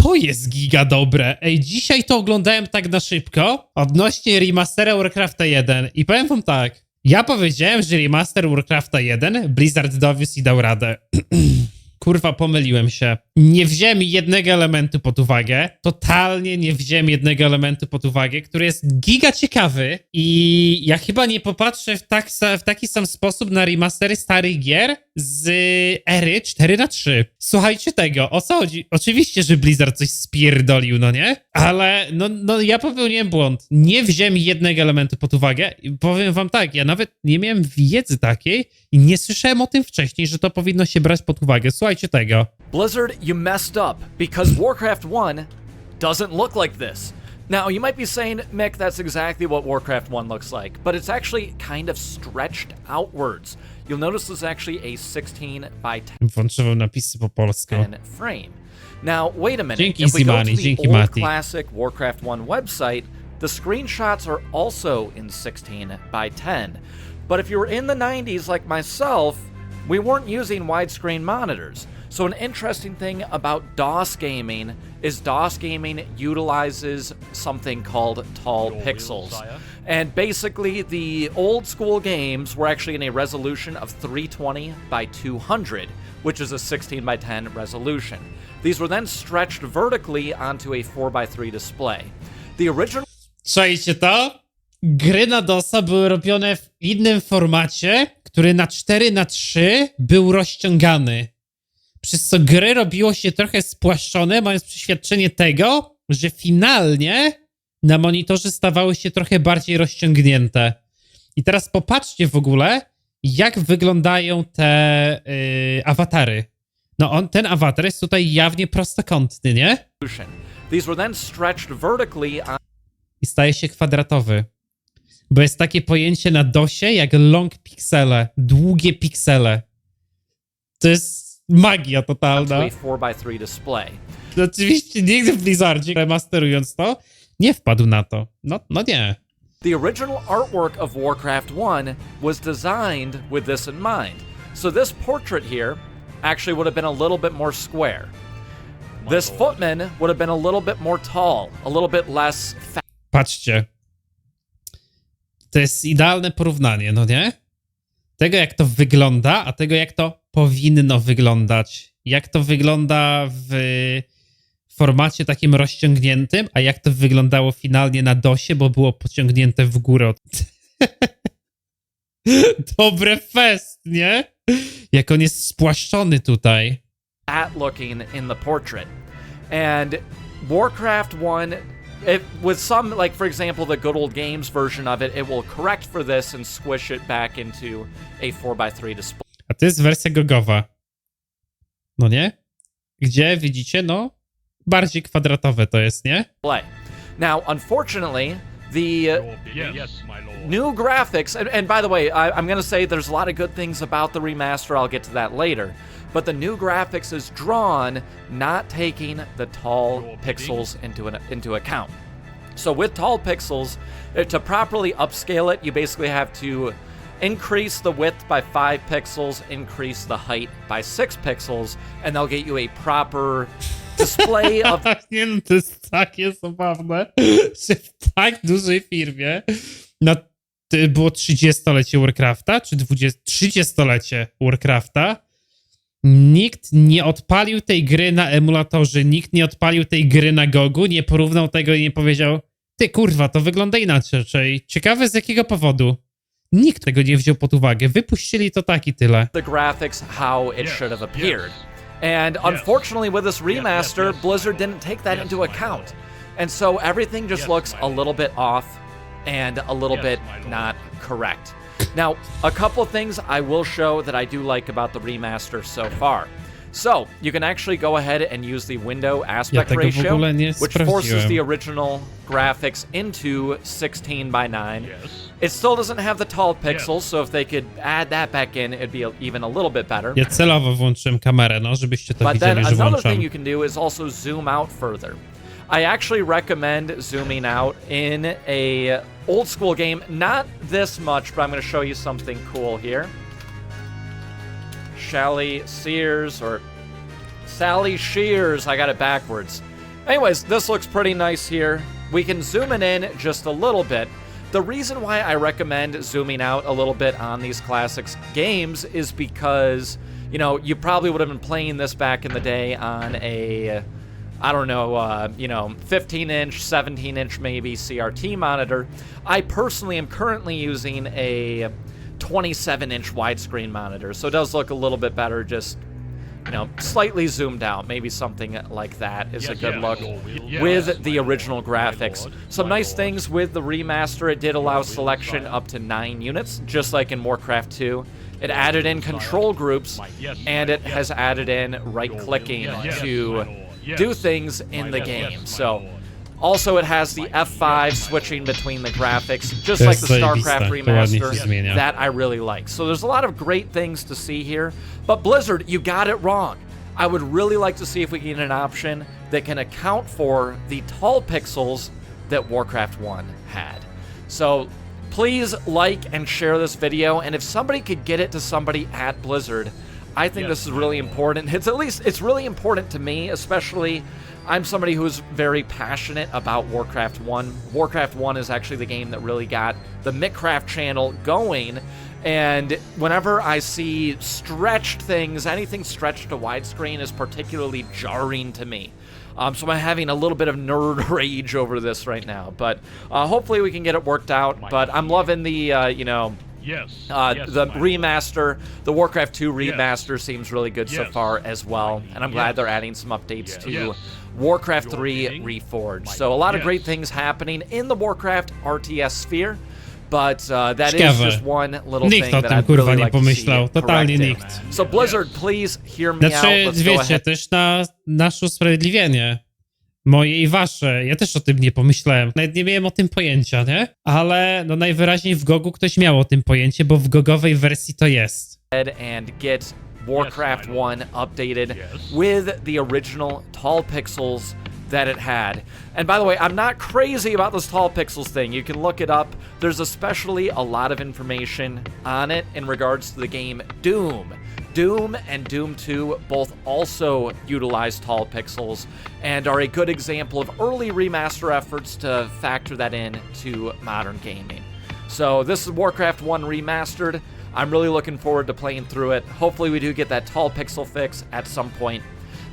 To jest giga dobre. Ej, dzisiaj to oglądałem tak na szybko odnośnie remastera Warcrafta 1 i powiem wam tak. Ja powiedziałem, że remaster Warcrafta 1 Blizzard dowiózł i dał radę. Kurwa, pomyliłem się. Nie wziąłem jednego elementu pod uwagę. Totalnie nie wziąłem jednego elementu pod uwagę, który jest giga ciekawy i ja chyba nie popatrzę w taki sam sposób na remastery starych gier z ery 4x3. Słuchajcie tego, o co chodzi? Oczywiście, że Blizzard coś spierdolił, no nie? Ale no ja popełniłem błąd. Nie wziąłem jednego elementu pod uwagę i powiem wam tak, ja nawet nie miałem wiedzy takiej i nie słyszałem o tym wcześniej, że to powinno się brać pod uwagę. Słuchajcie tego. Blizzard, you messed up because Warcraft 1 doesn't look like this. Now, you might be saying, Mick, that's exactly what Warcraft 1 looks like, but it's actually kind of stretched outwards. You'll notice there's actually a 16 by 10 Włączyłem napisy po polsku. frame. Now, wait a minute. Dzięki If we go to Zimani, the dzięki old Mati. classic Warcraft 1 website, the screenshots are also in 16 by 10. But if you were in the 90s like myself, we weren't using widescreen monitors. So an interesting thing about DOS gaming is DOS gaming utilizes something called tall pixels. And basically the old school games were actually in a resolution of 320 by 200, which is a 16 by 10 resolution. These were then stretched vertically onto a 4 by 3 display. The original... Słuchajcie to? Gry na DOS-a były robione w innym formacie, który na 4x3 był rozciągany. Przez co gry robiło się trochę spłaszczone, mając przeświadczenie tego, że finalnie na monitorze stawały się trochę bardziej rozciągnięte. I teraz popatrzcie w ogóle, jak wyglądają te awatary. No ten awatar jest tutaj jawnie prostokątny, nie? These were then stretched vertically on... I staje się kwadratowy. Bo jest takie pojęcie na DOSie jak long piksele, długie piksele. To jest magia totalna. a 4x3 display. Oczywiście nikt w Blizzardzie, remasterując to, nie wpadł na to. No nie. The original artwork of Warcraft 1 was designed with this in mind. So this portrait here actually would have been a little bit more square. This footman would have been a little bit more tall, a little bit less fat. Patrzcie. To jest idealne porównanie, no nie? Tego, jak to wygląda, a tego, jak to powinno wyglądać. Jak to wygląda w formacie takim rozciągniętym, a jak to wyglądało finalnie na DOSie, bo było pociągnięte w górę. Dobre fest, nie? Jak on jest spłaszczony tutaj. Fat looking in the portrait. And Warcraft 1, with some, like for example, the Good Old Games version of it, it will correct for this and squish it back into a 4x3 display. A to jest wersja gogowa. No nie? Gdzie widzicie, no, bardziej kwadratowe to jest, nie? Now, unfortunately, the new graphics, and by the way, I'm going to say there's a lot of good things about the remaster, I'll get to that later, but the new graphics is drawn not taking the tall pixels into account. So with tall pixels, to properly upscale it, you basically have to increase the width by 5 pixels, increase the height by 6 pixels, and they'll get you a proper display of... Nie, no to jest takie zabawne, że w tak dużej firmie było 30-lecie Warcrafta, czy 30-lecie Warcrafta, nikt nie odpalił tej gry na emulatorze, nikt nie odpalił tej gry na Gogu, nie porównał tego i nie powiedział: ty kurwa, to wygląda inaczej. Ciekawe z jakiego powodu. Nikt tego nie wziął pod uwagę. Wypuścili to tak i tyle. The graphics how it should have appeared. And unfortunately with this remaster, Blizzard didn't take that into account. And so everything just looks a little bit off and a little bit not correct. Now, a couple of things I will show that I do like about the remaster so far. So, you can actually go ahead and use the window aspect ratio, which forces the original graphics into 16 by 9. It still doesn't have the tall pixels, so if they could add that back in, it'd be even a little bit better. Ja celowo włączyłem kamerę, no, żebyście to But then widzieli, że another thing włączam. you can do is also zoom out further. I actually recommend zooming out in a old school game, not this much, but I'm going to show you something cool here. Sally Shears, I got it backwards. Anyways, this looks pretty nice here. We can zoom it in just a little bit. The reason why I recommend zooming out a little bit on these classics games is because, you know, you probably would have been playing this back in the day on a, I don't know, you know, 15-inch, 17-inch maybe CRT monitor. I personally am currently using a 27-inch widescreen monitor, so it does look a little bit better just, you know, slightly zoomed out. Maybe something like that is a good look with the original graphics. Some nice things with the remaster. It did allow selection up to 9 units, just like in Warcraft 2. It added in control groups, and it has added in right-clicking to do things in the game. So, also it has the F5 switching between the graphics, just like the StarCraft remaster, that I really like. So there's a lot of great things to see here, but Blizzard, you got it wrong. I would really like to see if we can get an option that can account for the tall pixels that Warcraft 1 had. So please like and share this video, and if somebody could get it to somebody at Blizzard, I think this is really important. It's really important to me, especially I'm somebody who's very passionate about Warcraft 1. Warcraft 1 is actually the game that really got the Mickcraft channel going, and whenever I see stretched things, anything stretched to widescreen is particularly jarring to me. So I'm having a little bit of nerd rage over this right now, but hopefully we can get it worked out. But I'm loving the, you know, the remaster. The Warcraft 2 remaster seems really good so far as well, and I'm glad they're adding some updates to Warcraft 3 Reforged. So a lot of great things happening in the Warcraft RTS sphere, but that is just one little thing that I'd really like to see corrected. So Blizzard, please hear me out. Let's go wiecie, ahead. też na nasze usprawiedliwienie. Moje i wasze. Ja też o tym nie pomyślałem. Nawet nie miałem o tym pojęcia, nie? Ale no najwyraźniej w GOG-u ktoś miał o tym pojęcie, bo w GOG-owej wersji to jest. And get Warcraft 1 updated with the original tall pixels that it had. And by the way, I'm not crazy about this tall pixels thing. You can look it up. There's especially a lot of information on it in regards to the game Doom. Doom and Doom 2 both also utilize tall pixels and are a good example of early remaster efforts to factor that in to modern gaming. So this is Warcraft 1 remastered. I'm really looking forward to playing through it. Hopefully we do get that tall pixel fix at some point.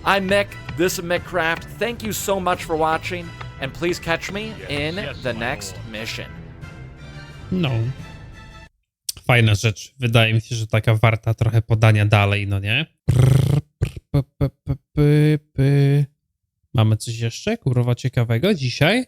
I'm Mick, this is Mickcraft. Thank you so much for watching, and please catch me in the next mission. No. Fajna rzecz. Wydaje mi się, że taka warta trochę podania dalej, no nie? Mamy coś jeszcze, kurwa, ciekawego dzisiaj?